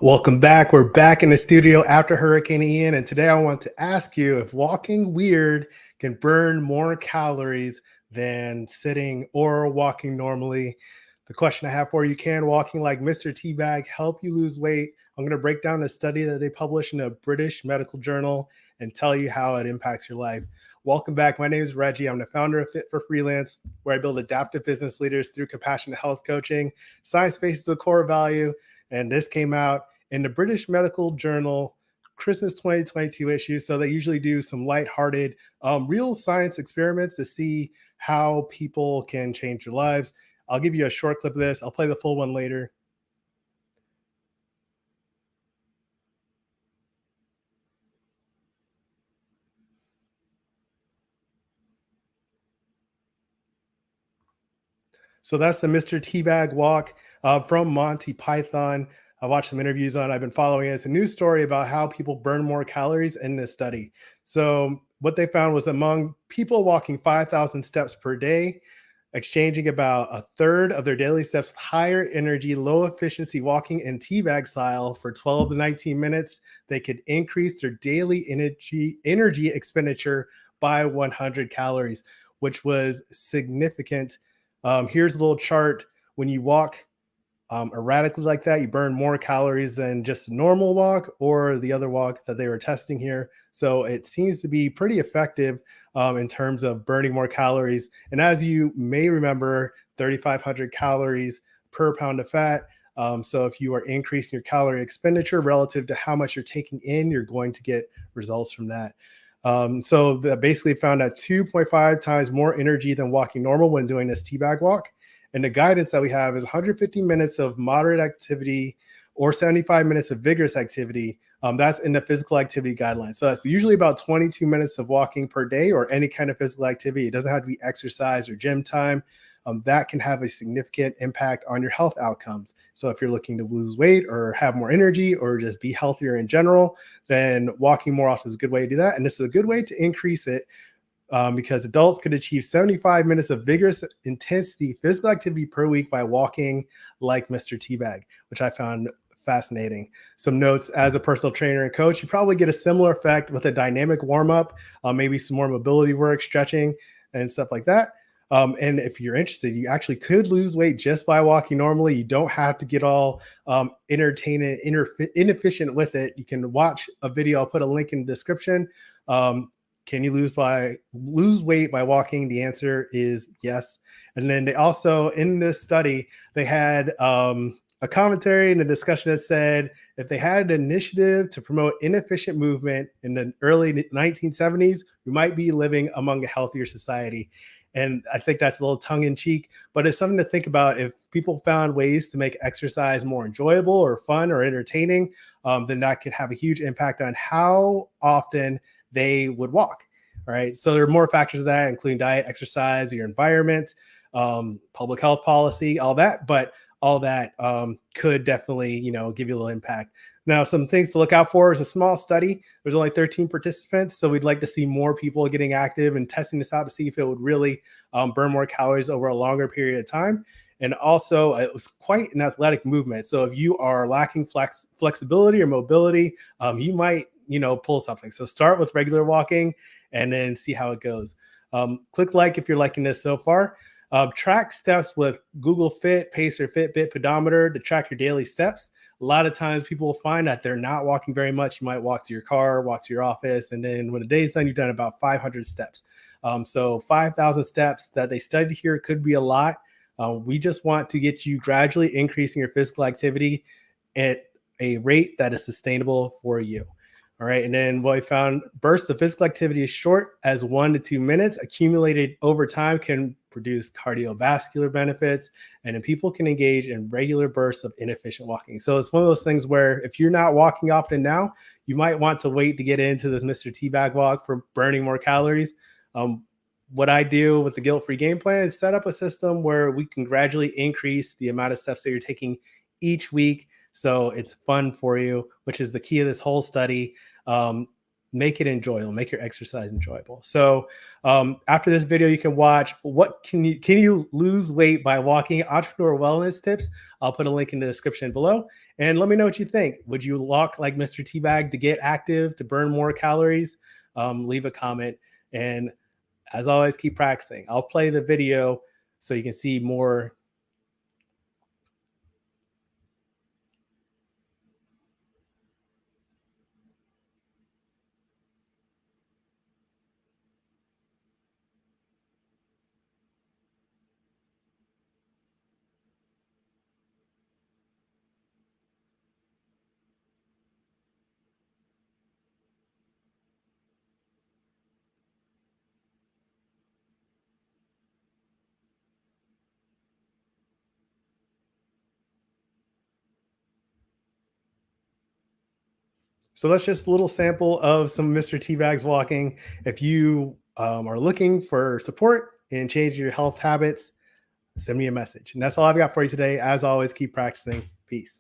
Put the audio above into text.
Welcome back. We're back in the studio after Hurricane Ian, and today I want to ask you if walking weird can burn more calories than sitting or walking normally. The question I have for you, can walking like Mr. Teabag help you lose weight? I'm going to break down a study that they published in a British medical journal and tell you how it impacts your life. Welcome back. My name is Reggie. I'm the founder of Fit for Freelance, where I build adaptive business leaders through compassionate health coaching. Science-based is a core value, and this came out in the British Medical Journal Christmas 2022 issue. So they usually do some lighthearted, real science experiments to see how people can change their lives. I'll give you a short clip of this. I'll play the full one later. So that's the Mr. Teabag walk from Monty Python. I watched some interviews on it. I've been following it. It's a news story about how people burn more calories in this study. So what they found was among people walking 5,000 steps per day, exchanging about a third of their daily steps with higher energy, low efficiency walking in teabag style for 12 to 19 minutes, they could increase their daily energy expenditure by 100 calories, which was significant. Here's a little chart. When you walk erratically like that, you burn more calories than just a normal walk or the other walk that they were testing here. So it seems to be pretty effective in terms of burning more calories. And as you may remember, 3,500 calories per pound of fat. So if you are increasing your calorie expenditure relative to how much you're taking in, you're going to get results from that. So that basically found out 2.5 times more energy than walking normal when doing this teabag walk. And the guidance that we have is 150 minutes of moderate activity or 75 minutes of vigorous activity. That's in the physical activity guidelines. So that's usually about 22 minutes of walking per day or any kind of physical activity. It doesn't have to be exercise or gym time. That can have a significant impact on your health outcomes. So if you're looking to lose weight or have more energy or just be healthier in general, then walking more often is a good way to do that. And this is a good way to increase it because adults could achieve 75 minutes of vigorous intensity physical activity per week by walking like Mr. Teabag, which I found fascinating. Some notes: as a personal trainer and coach, you probably get a similar effect with a dynamic warm-up, maybe some more mobility work, stretching, and stuff like that. And if you're interested, you actually could lose weight just by walking normally. You don't have to get all entertaining, inefficient with it. You can watch a video. I'll put a link in the description. Can you lose weight by walking? The answer is yes. And then they also, in this study, they had a commentary and a discussion that said if they had an initiative to promote inefficient movement in the early 1970s, we might be living among a healthier society. And I think that's a little tongue in cheek, but it's something to think about. If people found ways to make exercise more enjoyable or fun or entertaining, then that could have a huge impact on how often they would walk. All right. So there are more factors of that, including diet, exercise, your environment, public health policy, all that. But all that could definitely, give you a little impact. Now, some things to look out for is a small study. There's only 13 participants, so we'd like to see more people getting active and testing this out to see if it would really burn more calories over a longer period of time. And also, it was quite an athletic movement. So if you are lacking flexibility or mobility, you might, pull something. So start with regular walking and then see how it goes. Click like if you're liking this so far. Track steps with Google Fit, Pace, or Fitbit pedometer to track your daily steps. A lot of times people will find that they're not walking very much. You might walk to your car, walk to your office, and then when the day's done, you've done about 500 steps. So 5,000 steps that they studied here could be a lot. We just want to get you gradually increasing your physical activity at a rate that is sustainable for you. All right. And then what we found, bursts of physical activity is short as 1 to 2 minutes. Accumulated over time can produce cardiovascular benefits. And then people can engage in regular bursts of inefficient walking. So it's one of those things where if you're not walking often now, you might want to wait to get into this Mr. Teabag walk for burning more calories. What I do with the guilt-free game plan is set up a system where we can gradually increase the amount of steps that you're taking each week. So it's fun for you, which is the key of this whole study. make it enjoyable, make your exercise enjoyable. So after this video, you can watch what can you lose weight by walking, entrepreneur wellness tips. I'll put a link in the description below. And let me know what you think. Would you walk like Mr. Teabag to get active, to burn more calories? Leave a comment. And as always, keep practicing. I'll play the video so you can see more. So that's just a little sample of some Mr. Teabag's walking. If you are looking for support in changing your health habits, send me a message. And that's all I've got for you today. As always, keep practicing. Peace.